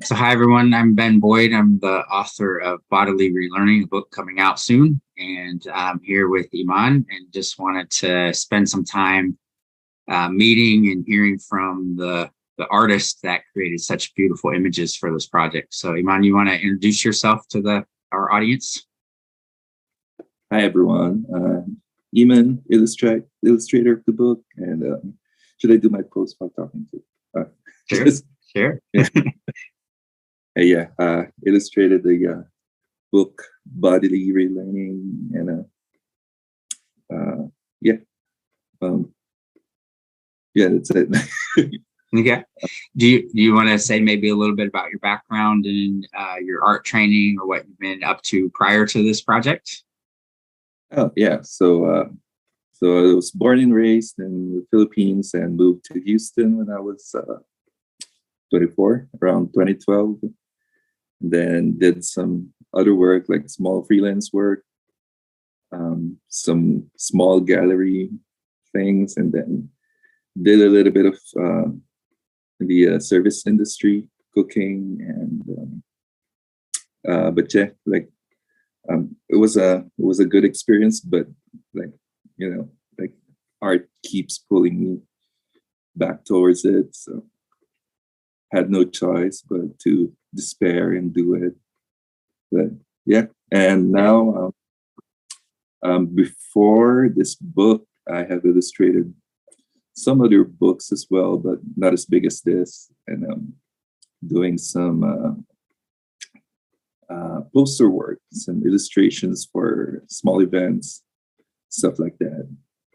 So hi everyone, I'm Ben Boyd. I'm the author of Bodily Relearning, a book coming out soon. And I'm here with Iman and just wanted to spend some time meeting and hearing from the artist that created such beautiful images for this project. So Iman, you want to introduce yourself to our audience? Hi everyone, Eamon, illustrator of the book, and should I do my post while talking to? Sure, sure. Illustrated the book Bodily Relearning, and that's it. Okay. Do you want to say maybe a little bit about your background and your art training or what you've been up to prior to this project? Oh yeah, so I was born and raised in the Philippines and moved to Houston when I was 24, around 2012. Then did some other work, like small freelance work, some small gallery things, and then did a little bit of the service industry, cooking, and it was a good experience, but like art keeps pulling me back towards it, so had no choice but to despair and do it. But yeah, and now before this book, I have illustrated some other books as well, but not as big as this, and I'm doing some poster work, some illustrations for small events, stuff like that.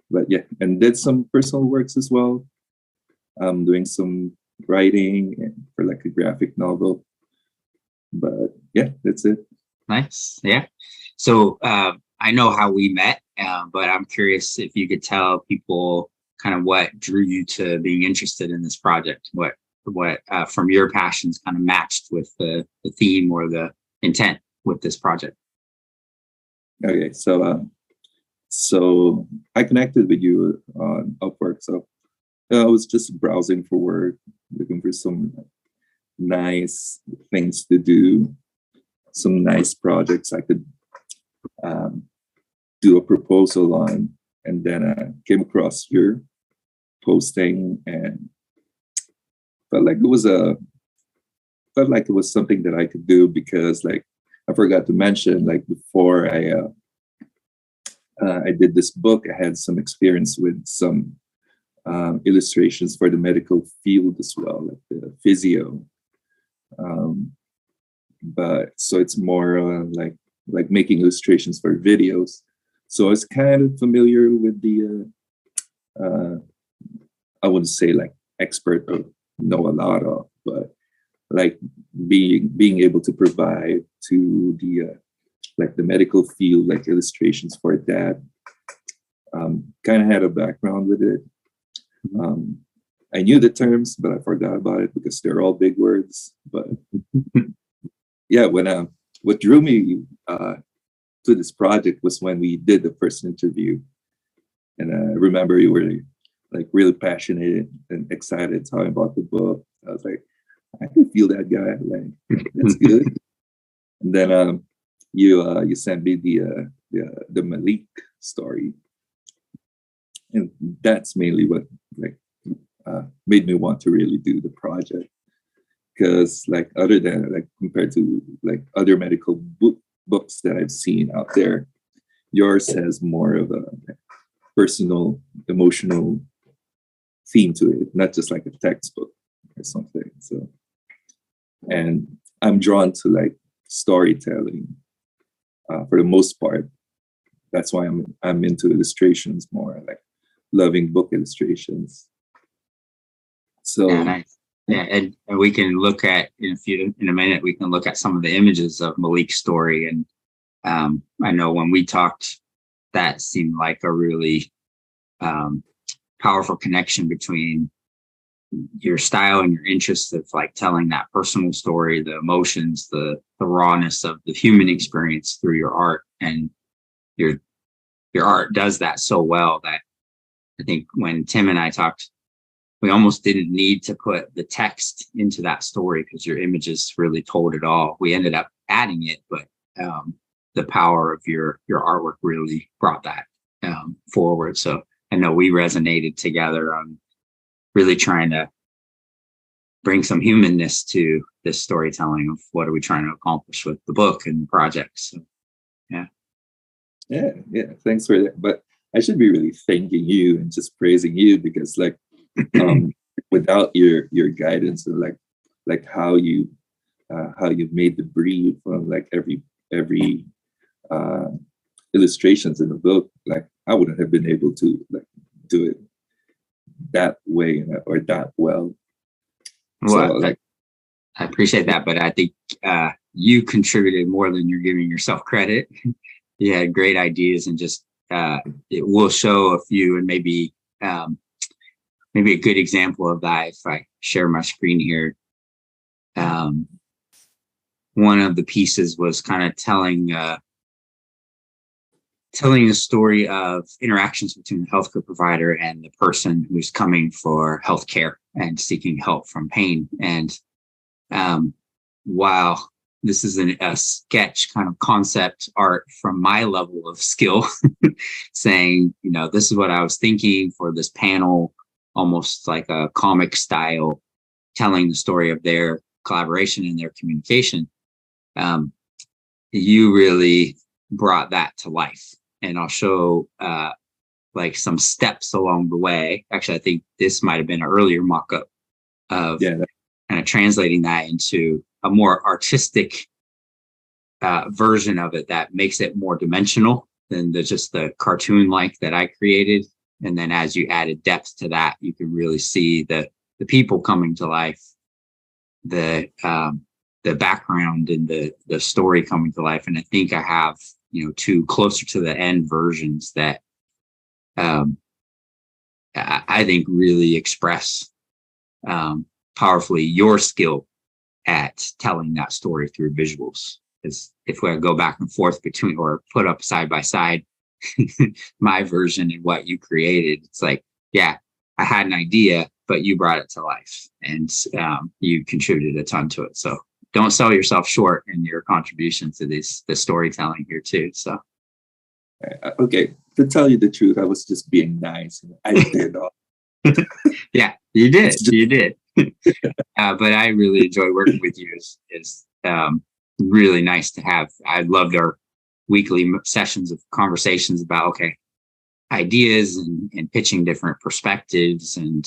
But yeah, and did some personal works as well. I'm doing some writing and for like a graphic novel. But yeah, that's it. Nice. Yeah. So I know how we met, but I'm curious if you could tell people kind of what drew you to being interested in this project. What from your passions kind of matched with the theme or the intent with this project? Okay, so I connected with you on Upwork. So I was just browsing for work, looking for some nice things to do, some nice projects I could do a proposal on, and then I came across your posting and felt like it was something that I could do, because like I forgot to mention, like before I did this book, I had some experience with some illustrations for the medical field as well, like the physio. But so it's more like making illustrations for videos. So I was kind of familiar with the I wouldn't say like expert or know a lot of, but like being able to provide to the like the medical field, like illustrations for that. Kind of had a background with it. I knew the terms, but I forgot about it because they're all big words. But yeah, what drew me to this project was when we did the first interview, and I remember you were like really passionate and excited talking about the book. I was like, I can feel that guy. Like that's good. And then you sent me the Malik story, and that's mainly what like made me want to really do the project. Because like other than like compared to like other medical books that I've seen out there, yours has more of a personal, emotional theme to it, not just like a textbook or something. So, and I'm drawn to like storytelling for the most part. That's why I'm into illustrations more, like loving book illustrations. So yeah, nice. Yeah, and we can look at in a minute. We can look at some of the images of Malik's story, and I know when we talked, that seemed like a really powerful connection between your style and your interest of like telling that personal story, the emotions, the rawness of the human experience through your art, and your art does that so well that I think when Tim and I talked we almost didn't need to put the text into that story because your images really told it all. We ended up adding it, but the power of your artwork really brought that forward. So I know we resonated together on really trying to bring some humanness to this storytelling of what are we trying to accomplish with the book and the project. So, yeah. Thanks for that. But I should be really thanking you and just praising you because, like, without your guidance and like how you made the brief on like every illustrations in the book, like I wouldn't have been able to like do it that way or that well. Well, so, I appreciate that, but I think you contributed more than you're giving yourself credit. You had great ideas, and just it will show a few, and maybe a good example of that if I share my screen here. One of the pieces was kind of telling a story of interactions between the healthcare provider and the person who's coming for healthcare and seeking help from pain. And while this is a sketch kind of concept art from my level of skill, saying, this is what I was thinking for this panel, almost like a comic style, telling the story of their collaboration and their communication. You really brought that to life. And I'll show like some steps along the way. Actually, I think this might have been an earlier mock-up of kind of translating that into a more artistic version of it that makes it more dimensional than just the cartoon-like that I created. And then as you added depth to that, you can really see the people coming to life, the background and the story coming to life. And I think I have two closer to the end versions that I think really express powerfully your skill at telling that story through visuals. Because if we go back and forth between or put up side by side my version and what you created, it's like, yeah, I had an idea, but you brought it to life, and you contributed a ton to it. So don't sell yourself short in your contribution to the storytelling here too. So, okay, to tell you the truth, I was just being nice. I did all. Yeah, you did. You did. But I really enjoy working with you. It's really nice to have. I loved our weekly sessions of conversations about ideas and pitching different perspectives, and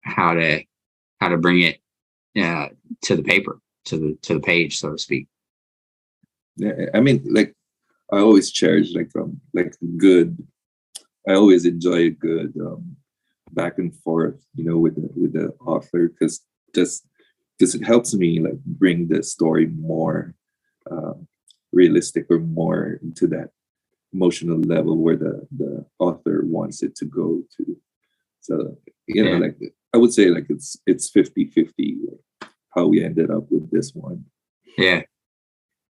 how to bring it to the paper, to the page, so to speak. Yeah, I mean, like I always cherish good. I always enjoy a good back and forth, with the author, because it helps me like bring the story more realistic or more into that emotional level where the author wants it to go to. So like I would say like it's 50-50 how we ended up with this one. Yeah.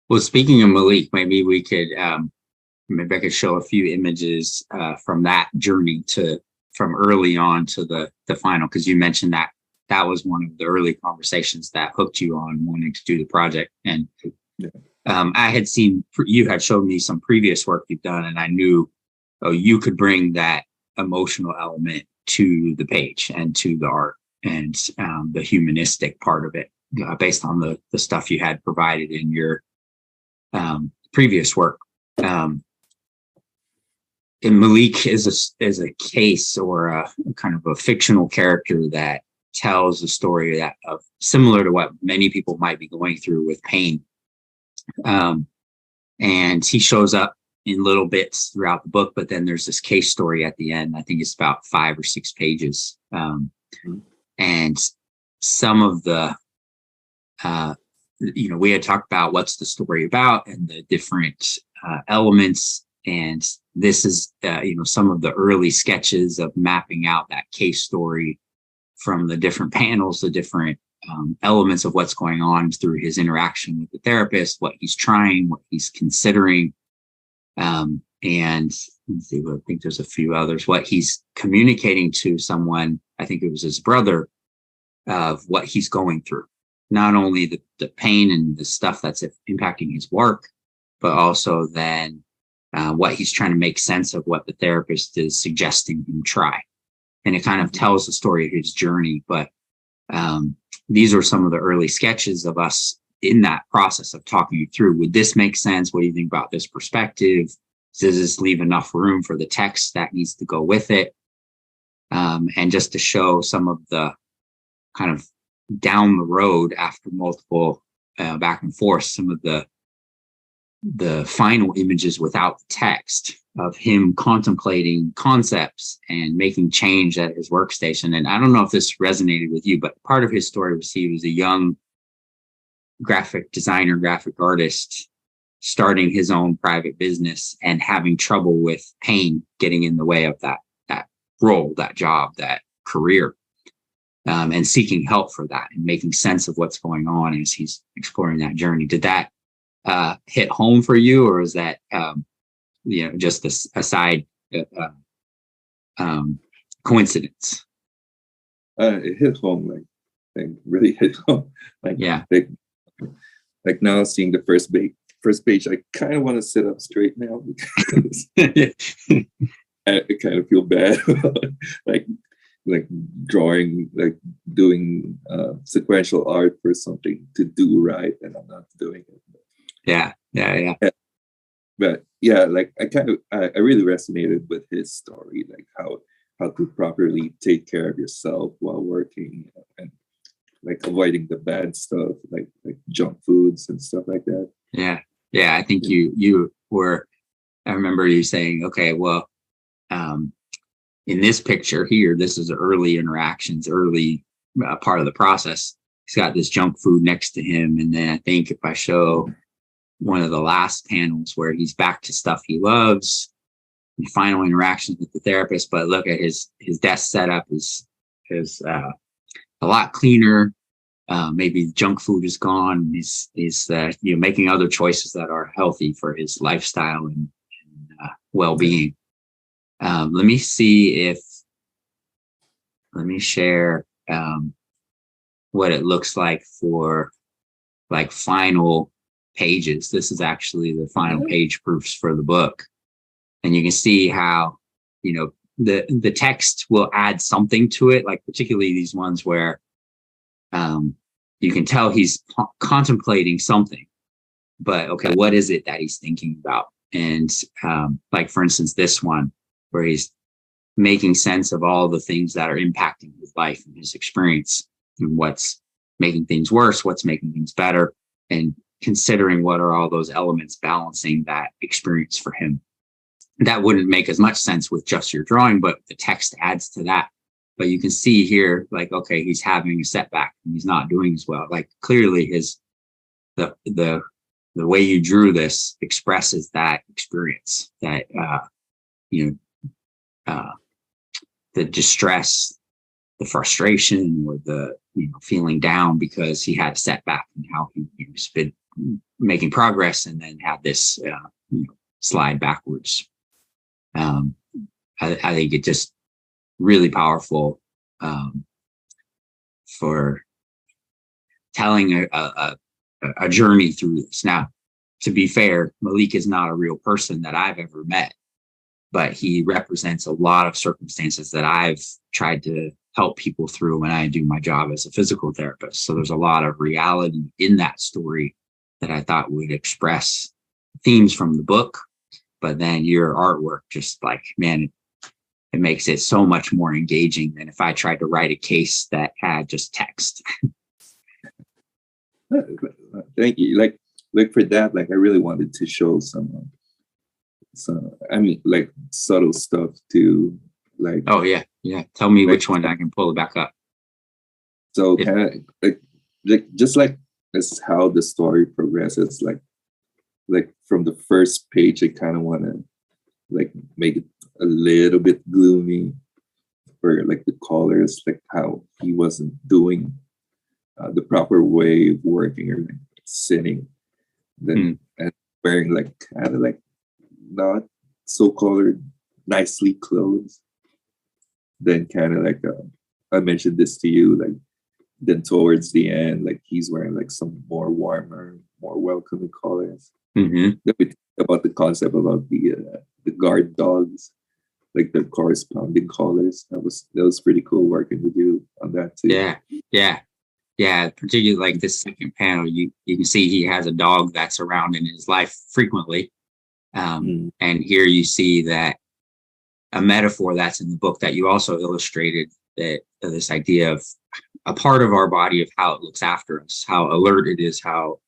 Well, speaking of Malik, maybe we could maybe I could show a few images from that journey from early on to the final, because you mentioned that was one of the early conversations that hooked you on wanting to do the project. And I had seen, you had showed me some previous work you've done, and I knew, you could bring that emotional element to the page and to the art and the humanistic part of it, based on the stuff you had provided in your previous work. And Malik is a case, or a kind of a fictional character that tells a story of similar to what many people might be going through with pain. And he shows up in little bits throughout the book, but then there's this case story at the end. I think it's about 5 or 6 pages. And some of the, we had talked about what's the story about and the different elements. And this is, some of the early sketches of mapping out that case story from the different panels, the different elements of what's going on through his interaction with the therapist, what he's trying, what he's considering. and let's see, I think there's a few others. What he's communicating to someone, I think it was his brother, of what he's going through. Not only the pain and the stuff that's impacting his work, but also then what he's trying to make sense of what the therapist is suggesting him try. And it kind of tells the story of his journey. But these are some of the early sketches of us in that process of talking you through. Would this make sense? What do you think about this perspective? Does this leave enough room for the text that needs to go with it? And just to show some of the kind of down the road after multiple back and forth, some of the final images without text of him contemplating concepts and making change at his workstation. And I don't know if this resonated with you, but part of his story was he was a young graphic designer, graphic artist, starting his own private business and having trouble with pain getting in the way of that role, that job, that career, and seeking help for that and making sense of what's going on as he's exploring that journey. Did that hit home for you, or is that just a side coincidence? It hit home, like really hit home. Like now seeing the first page, I kind of want to sit up straight now because I kind of feel bad about like drawing, like doing sequential art for something to do right, and I'm not doing it. Yeah. But yeah, like I really resonated with his story, like how to properly take care of yourself while working, and like avoiding the bad stuff, like junk foods and stuff like that. Yeah. I think you were. I remember you saying, okay, well, in this picture here, this is early interactions, early part of the process. He's got this junk food next to him, and then I think if I show one of the last panels where he's back to stuff he loves, and final interactions with the therapist. But look at his desk setup is a lot cleaner. Maybe junk food is gone. He's making other choices that are healthy for his lifestyle and well-being. Let me share what it looks like for like final pages. This is actually the final page proofs for the book. And you can see how, the text will add something to it, like particularly these ones where you can tell he's contemplating something, but okay, what is it that he's thinking about? And like, for instance, this one where he's making sense of all the things that are impacting his life and his experience, and what's making things worse, what's making things better, and considering what are all those elements balancing that experience for him. That wouldn't make as much sense with just your drawing, but the text adds to that. But you can see here, like, okay, he's having a setback and he's not doing as well. Like clearly the way you drew this expresses that experience, that the distress, the frustration, or the feeling down because he had a setback, and how he's been making progress and then had this slide backwards. I think it just really powerful for telling a journey through this. Now, to be fair, Malik is not a real person that I've ever met, but he represents a lot of circumstances that I've tried to help people through when I do my job as a physical therapist. So there's a lot of reality in that story that I thought would express themes from the book. But then your artwork, just like, man, it makes it so much more engaging than if I tried to write a case that had just text. Thank you. Like for that, like I really wanted to show some like subtle stuff too. Like, oh yeah. Tell me which one I can pull it back up. So kind of like just like that's how the story progresses. Like from the first page, I kind of want to like make it a little bit gloomy for like the colors, like how he wasn't doing the proper way of working or like sitting, then and wearing like kind of like not so colored, nicely clothed. Then kind of like I mentioned this to you, like then towards the end, like he's wearing like some more warmer, more welcoming colors. Mm-hmm. Then we talked about the concept about the guard dogs, like the corresponding colors. That was pretty cool working with you on that too. Yeah. Particularly like this second panel, you can see he has a dog that's around in his life frequently. And here you see that a metaphor that's in the book that you also illustrated, that this idea of a part of our body, of how it looks after us, how alert it is, how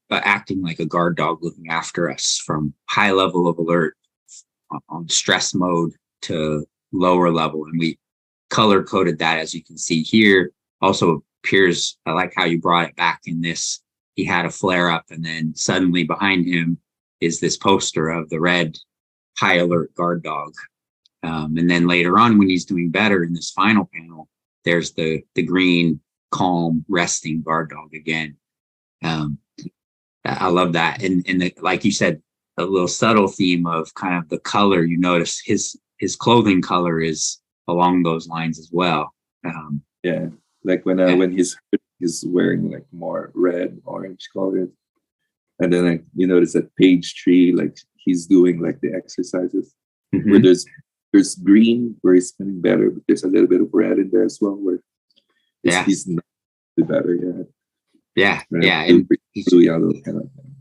acting like a guard dog looking after us, from high level of alert on stress mode to lower level. And we color coded that, as you can see here. Also appears, I like how you brought it back in this. He had a flare up, and then suddenly behind him is this poster of the red high alert guard dog. And then later on, when he's doing better in this final panel, there's the green, calm, resting guard dog again. I love that. And like you said, a little subtle theme of kind of the color. You notice his clothing color is along those lines as well. Yeah, like when he's wearing like more red, orange colors. And then like you notice that page 3, like he's doing like the exercises where there's green where he's feeling better, but there's a little bit of red in there as well where he's not better yet. Yeah. And blue yellow kind of thing.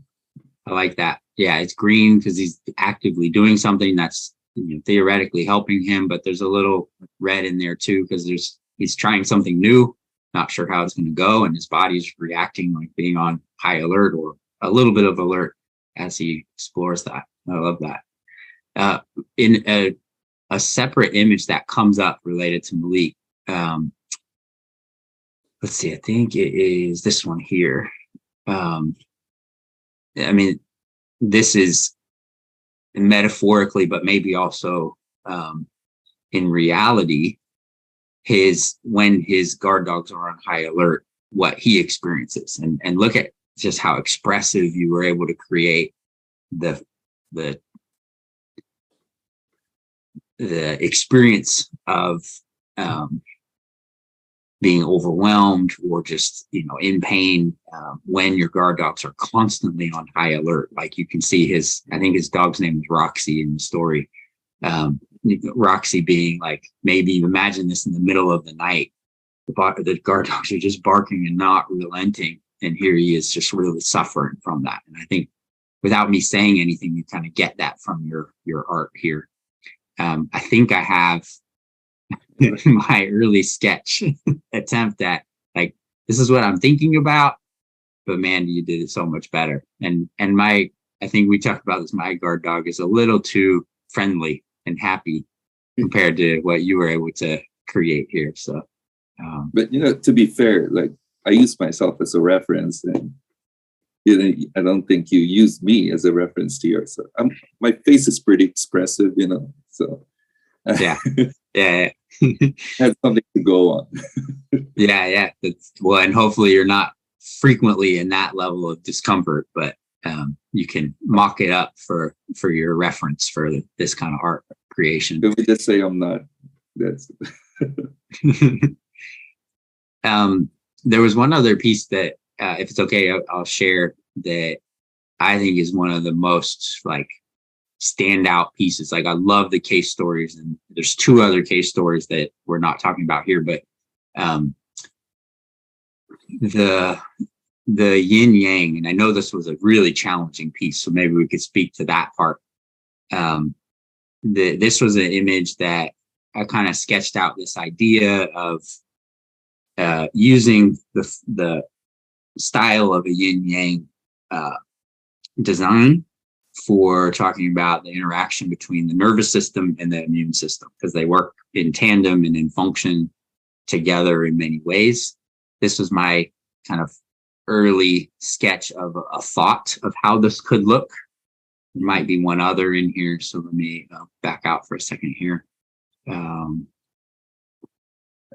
I like that. Yeah, it's green because he's actively doing something that's theoretically helping him, but there's a little red in there too because he's trying something new, not sure how it's going to go, and his body's reacting like being on high alert or a little bit of alert as he explores that. I love that. In a separate image that comes up related to Malik, let's see, I think it is this one here. I mean, this is metaphorically, but maybe also in reality, when his guard dogs are on high alert, what he experiences, and look at just how expressive you were able to create the experience of being overwhelmed or just in pain when your guard dogs are constantly on high alert. Like you can see I think his dog's name is Roxy in the story. Roxy being like, maybe imagine this in the middle of the night, the guard dogs are just barking and not relenting, and here he is just really suffering from that. And I think without me saying anything, you kind of get that from your art here. I think I have my early sketch attempt at like, this is what I'm thinking about, but man, you did it so much better. And I think we talked about this, my guard dog is a little too friendly and happy compared to what you were able to create here. So but to be fair, like I use myself as a reference, and I don't think you used me as a reference to yours. So my face is pretty expressive, so yeah. Has something to go on. Yeah. Well, and hopefully you're not frequently in that level of discomfort, but you can mock it up for your reference for this kind of art creation. Can we just say I'm not? That's. There was one other piece that, if it's okay, I'll share, that I think is one of the most like standout pieces. Like I love the case stories, and there's 2 other case stories that we're not talking about here, but the yin yang, and I know this was a really challenging piece, so maybe we could speak to that part. This was an image that I kind of sketched out, this idea of using the style of a yin yang design for talking about the interaction between the nervous system and the immune system, because they work in tandem and in function together in many ways. This was my kind of early sketch of a thought of how this could look. There might be one other in here, so let me back out for a second here. And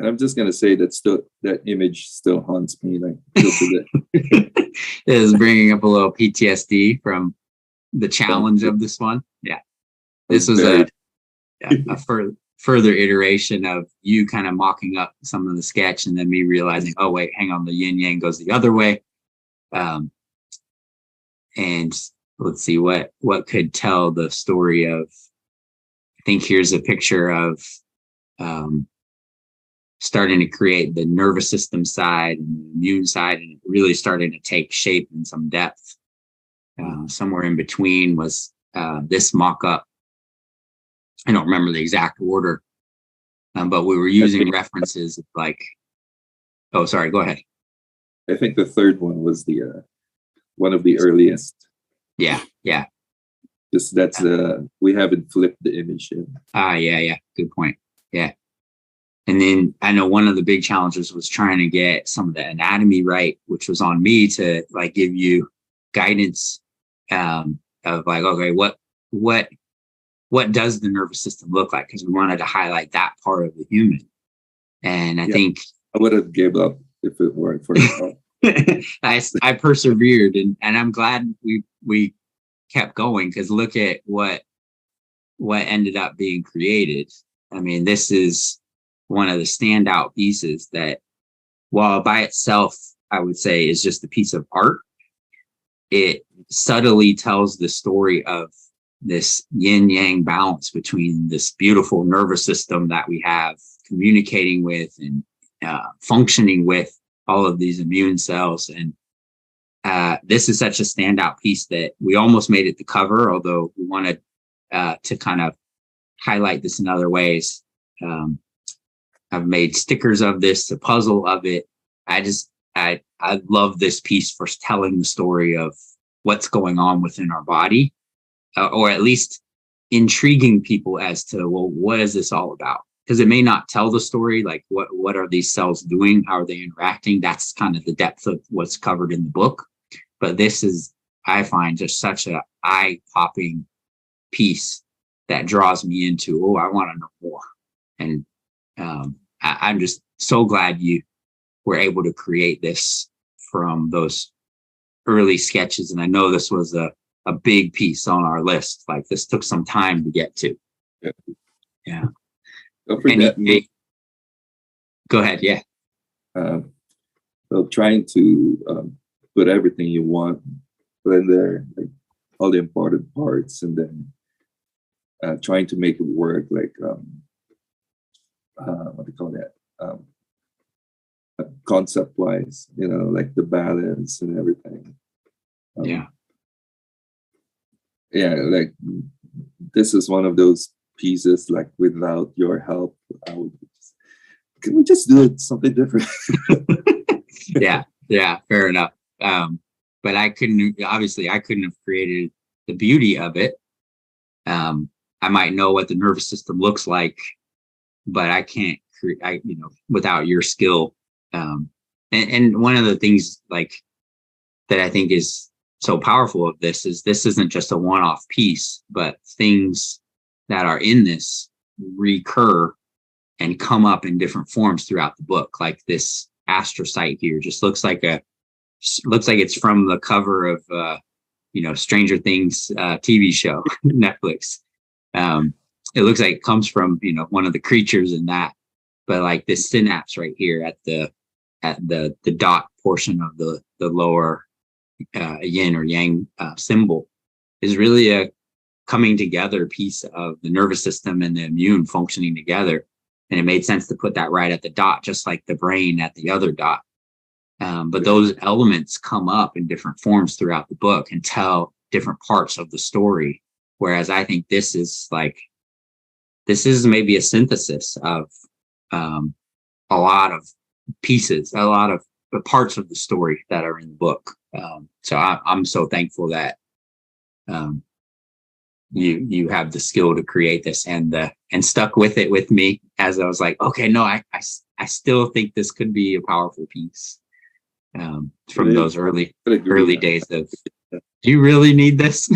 I'm just gonna say that image still haunts me, like till today. It is bringing up a little PTSD from the challenge of this one. Yeah. This was Very- a further iteration of you kind of mocking up some of the sketch and then me realizing, oh, wait, hang on, the yin yang goes the other way. And let's see what could tell the story of, I think here's a picture of starting to create the nervous system side and the immune side, and really starting to take shape in some depth. Somewhere in between was this mock-up. I don't remember the exact order, but we were using references like, oh, sorry, go ahead. I think the third one was the one of the earliest. Yeah. Just that's we haven't flipped the image yet. Yeah. Good point. Yeah. And then I know one of the big challenges was trying to get some of the anatomy right, which was on me to like give you guidance of like, okay, what does the nervous system look like? Because we wanted to highlight that part of the human. And I think I would have gave up if it weren't for you. I persevered, and I'm glad we kept going, because look at what ended up being created. I mean, this is one of the standout pieces that, while by itself, I would say is just a piece of art, it subtly tells the story of this yin yang balance between this beautiful nervous system that we have communicating with and functioning with all of these immune cells. And this is such a standout piece that we almost made it the cover, although we wanted to kind of highlight this in other ways. I've made stickers of this, a puzzle of it. I love this piece for telling the story of what's going on within our body, or at least intriguing people as to, well, what is this all about? Because it may not tell the story, like what are these cells doing? How are they interacting? That's kind of the depth of what's covered in the book. But this is, I find, just such a eye-popping piece that draws me into, oh, I want to know more. And I'm just so glad you were able to create this from those early sketches. And I know this was a big piece on our list. Like, this took some time to get to. Yeah. Don't forget me. Go ahead. Yeah. So trying to put everything you want, put in there, like all the important parts, and then trying to make it work, like what do you call that? Concept wise, like the balance and everything. Yeah, like this is one of those pieces, like without your help, can we just do it something different? Yeah, fair enough. But I couldn't have created the beauty of it. I might know what the nervous system looks like, but I can't create, without your skill. And one of the things like that I think is so powerful of this is this isn't just a one-off piece, but things that are in this recur and come up in different forms throughout the book. Like this astrocyte here just looks like it's from the cover of Stranger Things TV show, Netflix. It looks like it comes from one of the creatures in that, but like this synapse right here at the dot portion of the lower yin or yang symbol is really a coming together piece of the nervous system and the immune functioning together. And it made sense to put that right at the dot, just like the brain at the other dot. But those elements come up in different forms throughout the book and tell different parts of the story. Whereas I think this is maybe a synthesis of a lot of pieces, a lot of the parts of the story that are in the book. So I'm so thankful that you have the skill to create this and stuck with it with me, as I was like, okay, no, I still think this could be a powerful piece. From those early days of, do you really need this?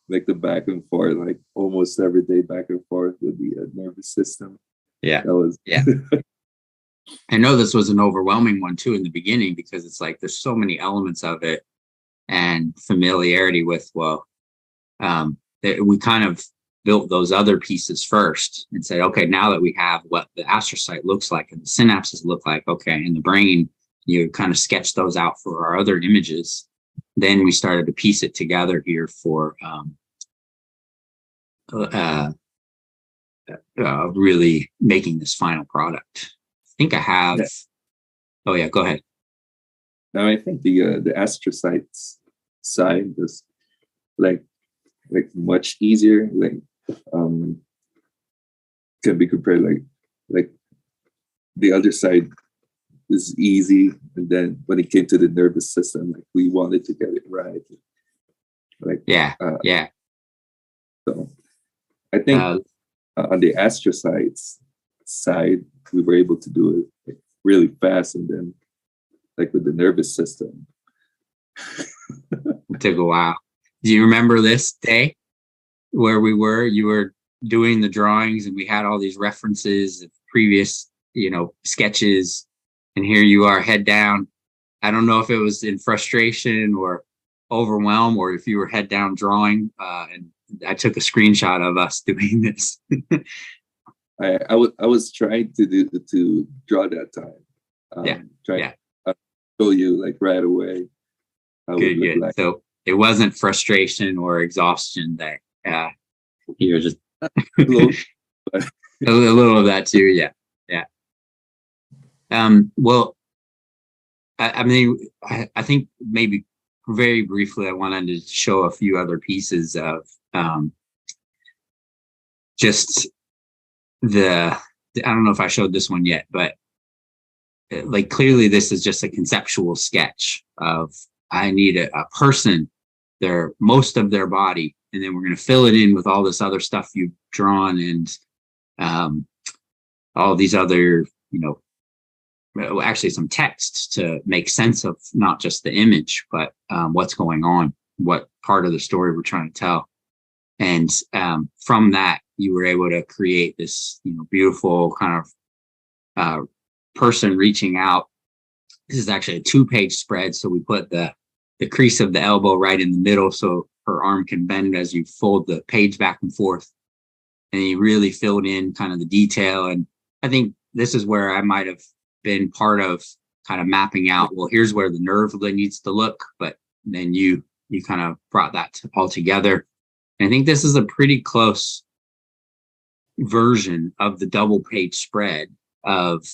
Like the back and forth, like almost every day back and forth with the nervous system. Yeah. That was I know this was an overwhelming one too in the beginning, because it's like there's so many elements of it and familiarity with, we kind of built those other pieces first and said, okay, now that we have what the astrocyte looks like and the synapses look like, okay, in the brain, you kind of sketch those out for our other images. Then we started to piece it together here for really making this final product. I think I have. Yeah. Oh yeah, go ahead. Now I think the astrocytes side is like much easier. Can be compared like the other side is easy, and then when it came to the nervous system, like we wanted to get it right. Yeah. So I think on the astrocytes side, we were able to do it like really fast, and then like with the nervous system, it took a while. Do you remember this day where we were? You were doing the drawings, and we had all these references of previous, sketches, and here you are, head down. I don't know if it was in frustration or overwhelm, or if you were head down drawing. And I took a screenshot of us doing this. I was trying to draw that time. Trying to show you like right away. Good. Like. So it wasn't frustration or exhaustion that you were just a little of that too. Yeah. Well, I mean, I think maybe very briefly, I wanted to show a few other pieces of just I don't know if I showed this one yet, but like clearly this is just a conceptual sketch of, I need a person, most of their body, and then we're going to fill it in with all this other stuff you've drawn, and all these other, actually some text to make sense of not just the image, but what's going on, what part of the story we're trying to tell. And from that, you were able to create this, beautiful kind of person reaching out. This is actually a 2-page spread. So we put the crease of the elbow right in the middle, so her arm can bend as you fold the page back and forth. And you really filled in kind of the detail. And I think this is where I might have been part of kind of mapping out, well, here's where the nerve needs to look. But then you kind of brought that all together. And I think this is a pretty close version of the double-page spread of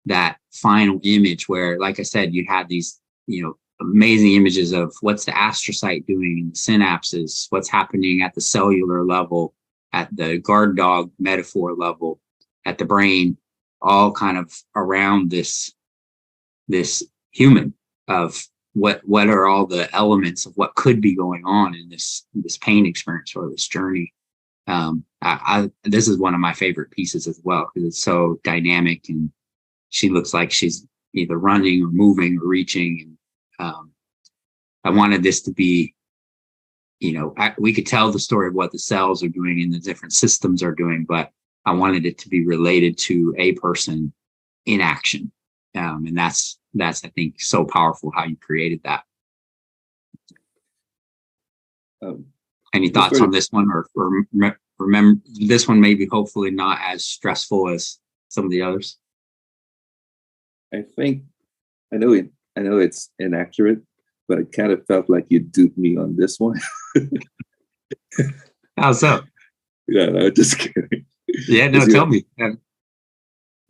that final image where, like I said, you had these, amazing images of what's the astrocyte doing in the synapses, what's happening at the cellular level, at the guard dog metaphor level, at the brain, all kind of around this human of what are all the elements of what could be going on in this pain experience or this journey. This is one of my favorite pieces as well, because it's so dynamic, and she looks like she's either running or moving or reaching. And I wanted this to be, we could tell the story of what the cells are doing and the different systems are doing, but I wanted it to be related to a person in action. And that's, I think, so powerful how you created that. Any thoughts on this one, or remember this one maybe hopefully not as stressful as some of the others? I know it's inaccurate, but I kind of felt like you duped me on this one. How so? Yeah, no, just kidding. Yeah, no, tell me. Yeah.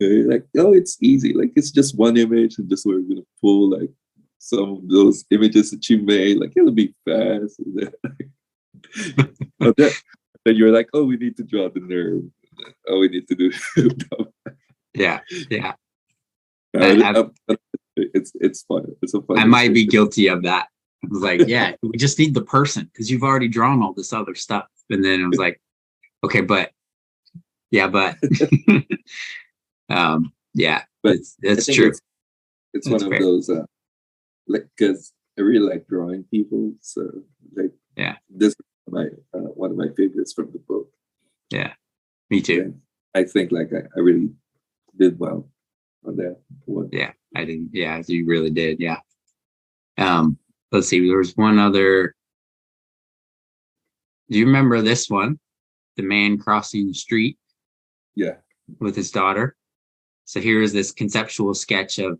Like, oh, it's easy. Like, it's just one image, and just we're gonna pull like some of those images that you made. Like, it'll be fast. But then you're like, oh, we need to draw the nerve. Oh, we need to do. Yeah. It's fun. It's a fun. I might be guilty of that. I was like, yeah, we just need the person, because you've already drawn all this other stuff. And then I was like, okay, but yeah, but it's true. It's one of fair. Those like, because I really like drawing people, so like, yeah, this is one of my favorites from the book. Yeah, me too. And I think like I really did well on that one. Yeah, I didn't. Yeah, you really did. Yeah. Let's see. There was one other. Do you remember this one? The man crossing the street Yeah. with his daughter. So here is this conceptual sketch of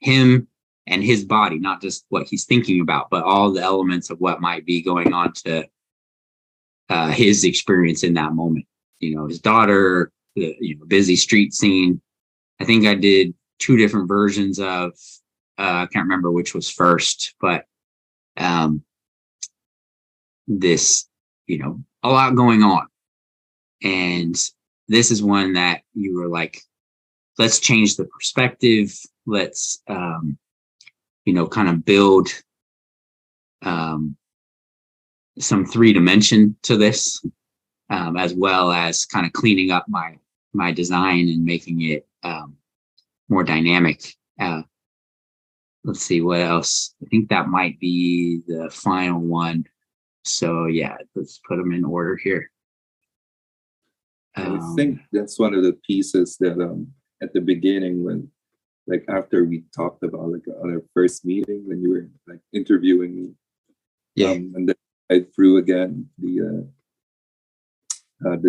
him and his body, not just what he's thinking about, but all the elements of what might be going on to his experience in that moment. You know, his daughter, the busy street scene. I think I did 2 different versions of. I can't remember which was first, but this, a lot going on, and this is one that you were like, let's change the perspective. Let's, kind of build some 3 dimension to this, as well as kind of cleaning up my design and making it more dynamic. Let's see what else. I think that might be the final one. So yeah, let's put them in order here. I think that's one of the pieces that at the beginning, when like after we talked about like on our first meeting when you were like interviewing me, and then I threw again the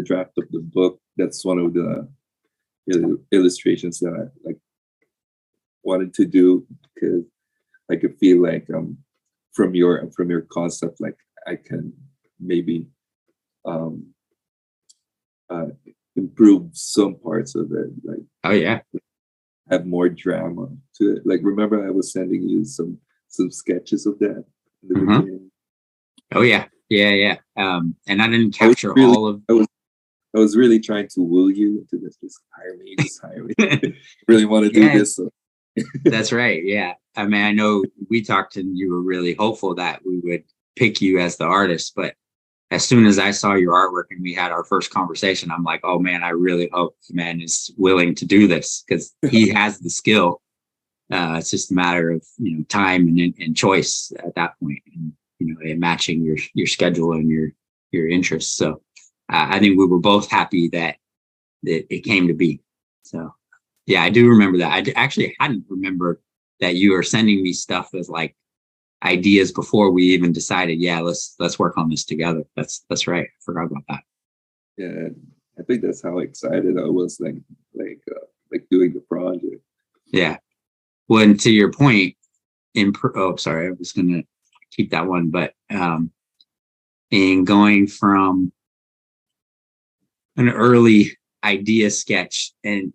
draft of the book. That's one of the illustrations that I like wanted to do, because I could feel like from your concept, like I can maybe improve some parts of it, like have more drama to it. Like, remember I was sending you some sketches of that in the beginning. Oh yeah. And I didn't capture all of. I was really trying to woo you into this. Just hire me. Really want to do this. So. That's right. Yeah. I mean, I know we talked and you were really hopeful that we would pick you as the artist, but as soon as I saw your artwork and we had our first conversation, I'm like, oh man, I really hope the man is willing to do this, because he has the skill. It's just a matter of, time and choice at that point, and, and matching your schedule and your interests. So I think we were both happy that it came to be. So yeah, I do remember that. I actually hadn't remembered that you were sending me stuff as like ideas before we even decided, let's work on this together. That's right. I forgot about that. Yeah, I think that's how excited I was, like doing the project. Yeah. Well, and to your point, sorry, I was gonna keep that one, but in going from an early idea sketch and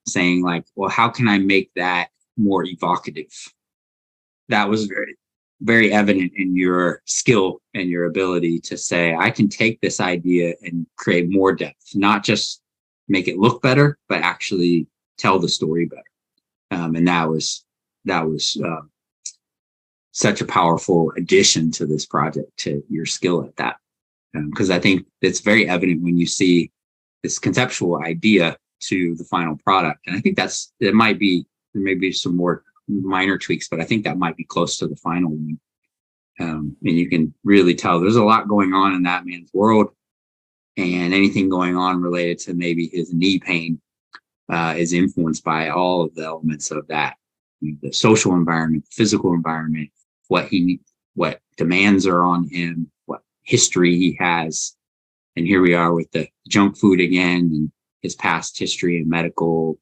saying like, well, how can I make that more evocative? That was very, very evident in your skill and your ability to say, I can take this idea and create more depth, not just make it look better, but actually tell the story better. And that was such a powerful addition to this project, to your skill at that. Because I think it's very evident when you see this conceptual idea to the final product. And I think there may be some more minor tweaks, but I think that might be close to the final one. And you can really tell there's a lot going on in that man's world, and anything going on related to maybe his knee pain is influenced by all of the elements of that. The social environment, the physical environment, what demands are on him, what history he has. And here we are with the junk food again, and his past history and medical,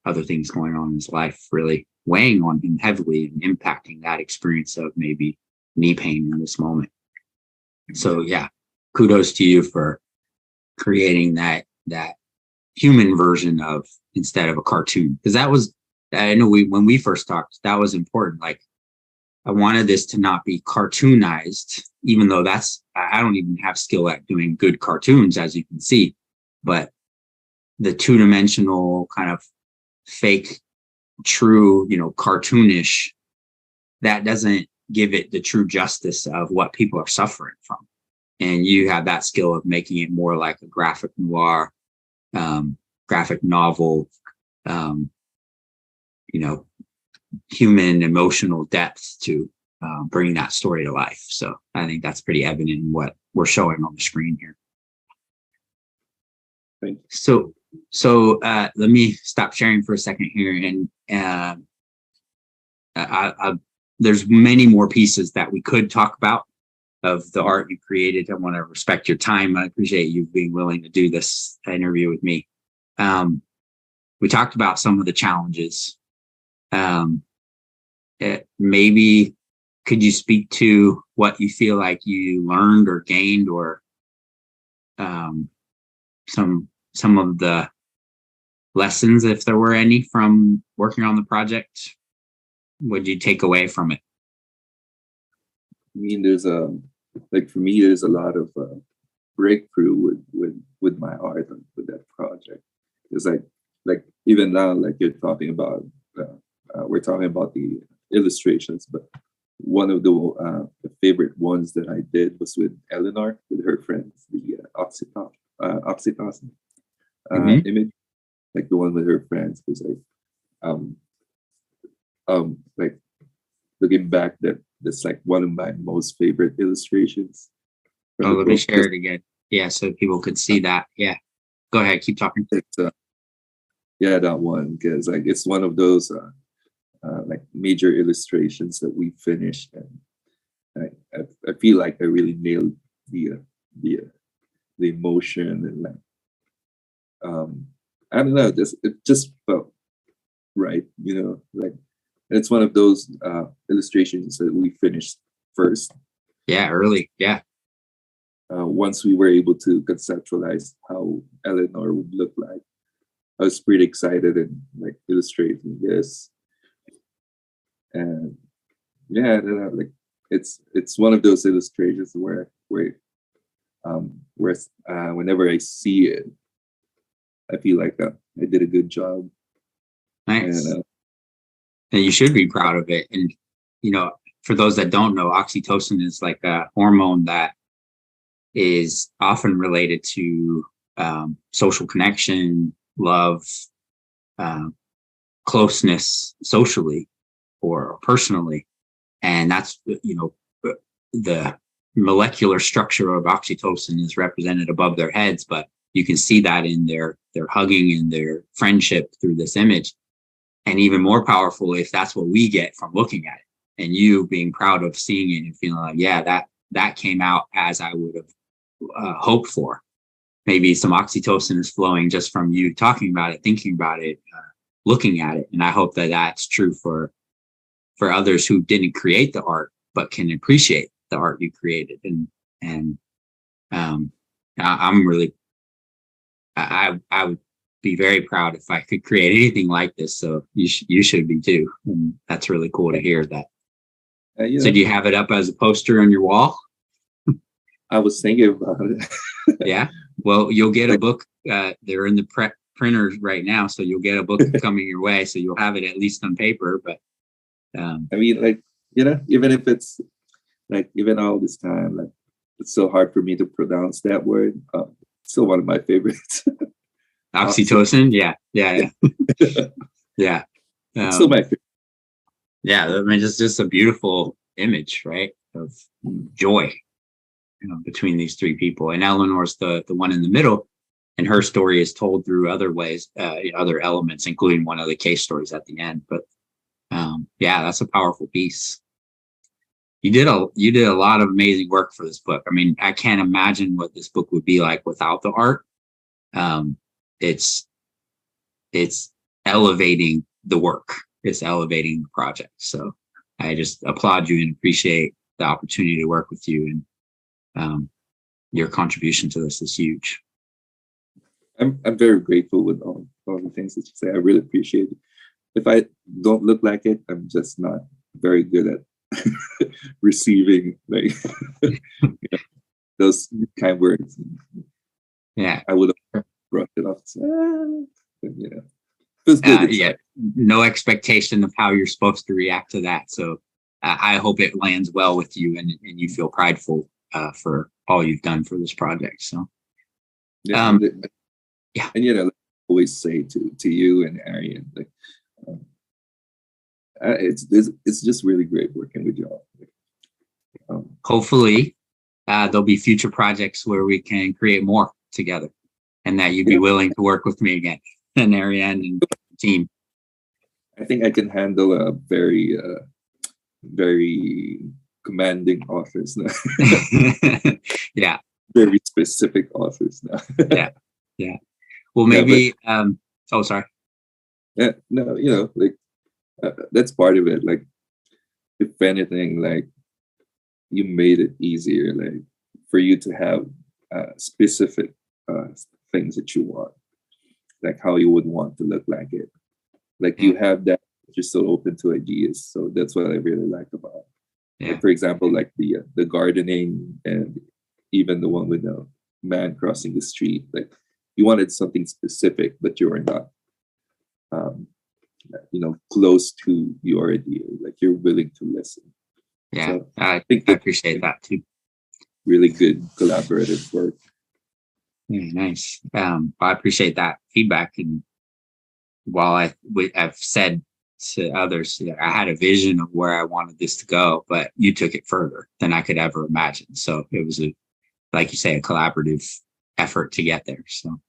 other things going on in his life, really weighing on him heavily and impacting that experience of maybe knee pain in this moment. So yeah, kudos to you for creating that human version of, instead of a cartoon. Because that was, I know when we first talked, that was important. Like, I wanted this to not be cartoonized, even though I don't even have skill at doing good cartoons, as you can see, but the 2-dimensional kind of fake, true, cartoonish, that doesn't give it the true justice of what people are suffering from. And you have that skill of making it more like a graphic noir, graphic novel, human emotional depth to bring that story to life. So I think that's pretty evident in what we're showing on the screen here. Thank you. So So let me stop sharing for a second here, and there's many more pieces that we could talk about of the art you created. I want to respect your time. I appreciate you being willing to do this interview with me. We talked about some of the challenges. Maybe could you speak to what you feel like you learned or gained, or some of the lessons, if there were any, from working on the project? What did you take away from it? I mean, there's like for me, there's a lot of breakthrough with my art and with that project. It's like even now, like you're talking about, we're talking about the illustrations, but one of the favorite ones that I did was with Eleanor, with her friends, the oxytocin image, like the one with her friends. Because like looking back, that's like one of my most favorite illustrations. Oh, let me share it again. Yeah, so people could see that. Yeah, go ahead, keep talking. It's, yeah, that one, because like it's one of those like major illustrations that we finished, and I feel like I really nailed the emotion, and like I don't know, it just felt right, like it's one of those illustrations that we finished first. Yeah, early. Yeah. Once we were able to conceptualize how Eleanor would look like, I was pretty excited and like illustrating this. And yeah, like it's one of those illustrations where whenever I see it, I feel like I did a good job. Nice. And you should be proud of it. And for those that don't know, oxytocin is like a hormone that is often related to social connection, love, closeness socially or personally. And that's, the molecular structure of oxytocin is represented above their heads, but you can see that in their hugging and their friendship through this image. And even more powerful if that's what we get from looking at it, and you being proud of seeing it and feeling like, yeah, that came out as I would have hoped for. Maybe some oxytocin is flowing just from you talking about it, thinking about it, looking at it. And I hope that that's true for others who didn't create the art, but can appreciate the art you created. And I'm really, I would be very proud if I could create anything like this. So you should be too. And that's really cool to hear that. So do you have it up as a poster on your wall? I was thinking about it. Yeah. Well, you'll get a book. They're in the printers right now, so you'll get a book coming your way. So you'll have it at least on paper. But I mean, like, even if it's like, even all this time, like, it's so hard for me to pronounce that word. Still one of my favorites. Oxytocin. Yeah. Yeah. It's still my favorite. Yeah. I mean, it's just a beautiful image, right? Of joy, between these three people. And Eleanor's the one in the middle, and her story is told through other ways, other elements, including one of the case stories at the end. But yeah, that's a powerful piece. You did a lot of amazing work for this book. I mean, I can't imagine what this book would be like without the art. It's elevating the work. It's elevating the project. So I just applaud you and appreciate the opportunity to work with you. And your contribution to this is huge. I'm very grateful with all the things that you say. I really appreciate it. If I don't look like it, I'm just not very good at receiving like those kind words. Yeah, I would have brought it off. Feels good. Yeah, no expectation of how you're supposed to react to that. So I hope it lands well with you, and you feel prideful for all you've done for this project. So yeah, and like I always say to you and Arian, like it's just really great working with y'all. Hopefully there'll be future projects where we can create more together. and that you'd be willing to work with me again, and Ariane and team. I think I can handle a very, very commanding authors now. Yeah. Very specific authors now. Yeah. Well, maybe. Oh, sorry. Yeah, no, like that's part of it. Like, if anything, like you made it easier, like for you to have specific things that you want, like how you would want to look like it. Like you have that, but you're still open to ideas. So that's what I really like about. Yeah. Like, for example, like the gardening, and even the one with the man crossing the street. Like you wanted something specific, but you were not, close to your idea. Like you're willing to listen. Yeah, So I appreciate that too. Really good collaborative work. Yeah, nice. I appreciate that feedback. And while I've said to others, I had a vision of where I wanted this to go, but you took it further than I could ever imagine. So it was like you say, a collaborative effort to get there. So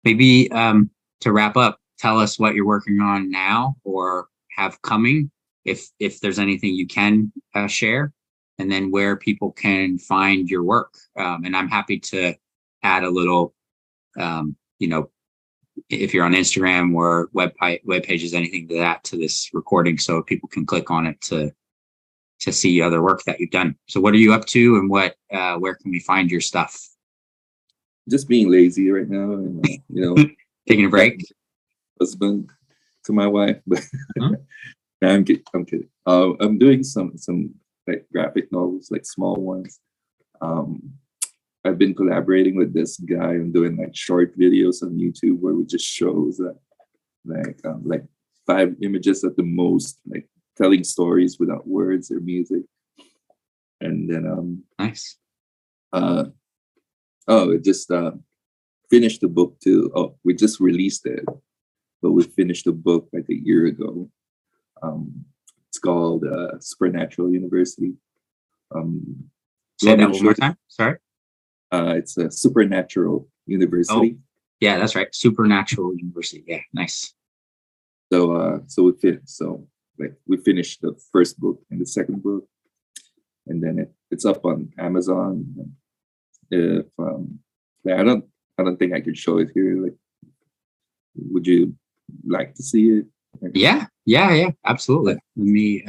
maybe to wrap up, tell us what you're working on now or have coming, if there's anything you can share, and then where people can find your work. And I'm happy to add a little, if you're on Instagram or web pages, anything to this recording, so people can click on it to see other work that you've done. So what are you up to, and where can we find your stuff? Just being lazy right now, and taking a break. Husband to my wife, but I'm kidding. I'm doing some like graphic novels, like small ones. I've been collaborating with this guy and doing like short videos on YouTube where we just shows that like 5 images at the most, like telling stories without words or music. And then nice. It just finished the book too. Oh, we just released it, but we finished the book like a year ago. It's called Supernatural University. Say that one more time. Sorry. It's a Supernatural University. Oh, yeah, that's right. Supernatural University. Yeah, nice. So we finished the first book and the second book, and then it's up on Amazon. If I don't think I could show it here. Like, would you like to see it? Yeah, absolutely. Let me.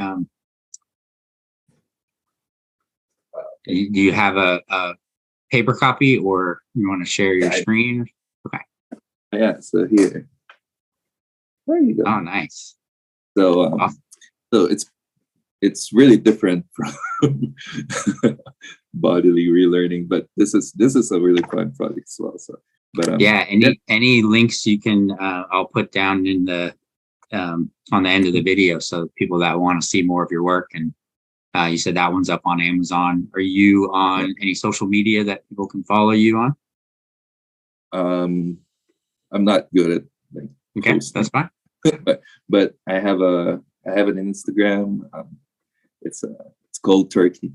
Do you have a paper copy, or you want to share your screen? Okay. Yeah. So here. There you go. Oh, nice. So awesome. So it's really different from Bodily Relearning, but this is a really fun project as well. So, but any links you can, I'll put down in the on the end of the video, so people that want to see more of your work. And you said that one's up on Amazon. Are you on any social media that people can follow you on? I'm not good at posting. That's fine. but I have an Instagram. It's Cold Turkey,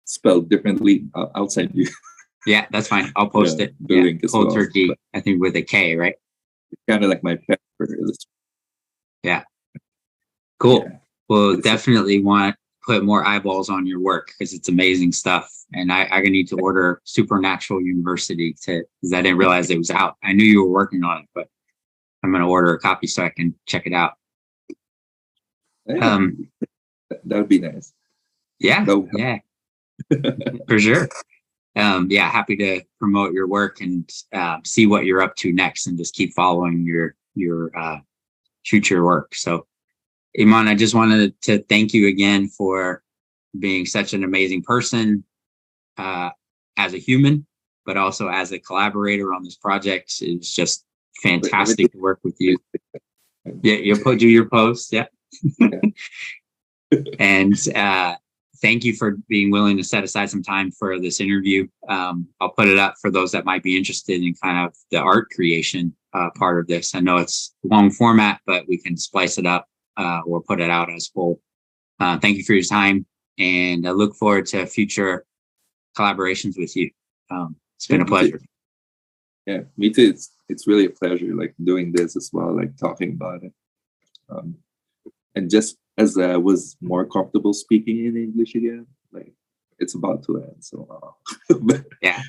spelled differently. I'll send you. Yeah, that's fine. I'll post it. Link as Cold well, Turkey, I think with a K, right? It's kind of like my pet for illustration. Yeah. Cool. Yeah. Well, definitely want to put more eyeballs on your work because it's amazing stuff. And I need to order Supernatural University because I didn't realize it was out. I knew you were working on it, but I'm going to order a copy so I can check it out. That would be nice. Yeah. For sure. Happy to promote your work and see what you're up to next, and just keep following your future work. So, Iman, I just wanted to thank you again for being such an amazing person as a human, but also as a collaborator on this project. It's just fantastic to work with you. Yeah, you'll do your post. Yeah. And thank you for being willing to set aside some time for this interview. I'll put it up for those that might be interested in kind of the art creation part of this. I know it's long format, but we can splice it up or put it out as whole. Thank you for your time, and I look forward to future collaborations with you. It's been a pleasure. Yeah, me too. It's really a pleasure, like doing this as well, like talking about it. Um, and just as I was more comfortable speaking in English again, like it's about to end. So, Yeah.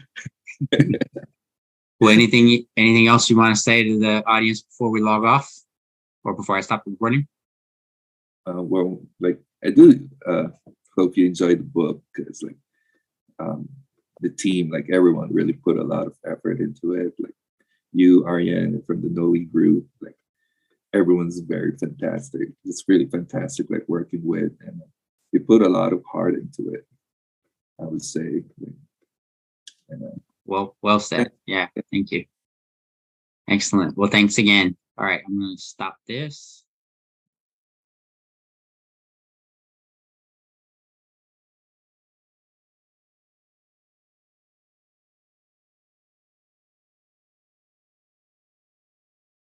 Well, anything else you want to say to the audience before we log off, or before I stop recording? well, like I do hope you enjoyed the book, because like um, the team, like everyone, really put a lot of effort into it. Like you, Ariane, from the Noe group, like everyone's very fantastic. It's really fantastic, like working with, and they put a lot of heart into it, I would say. And, Well said. Yeah, thank you. Excellent. Well, thanks again. All right, I'm going to stop this.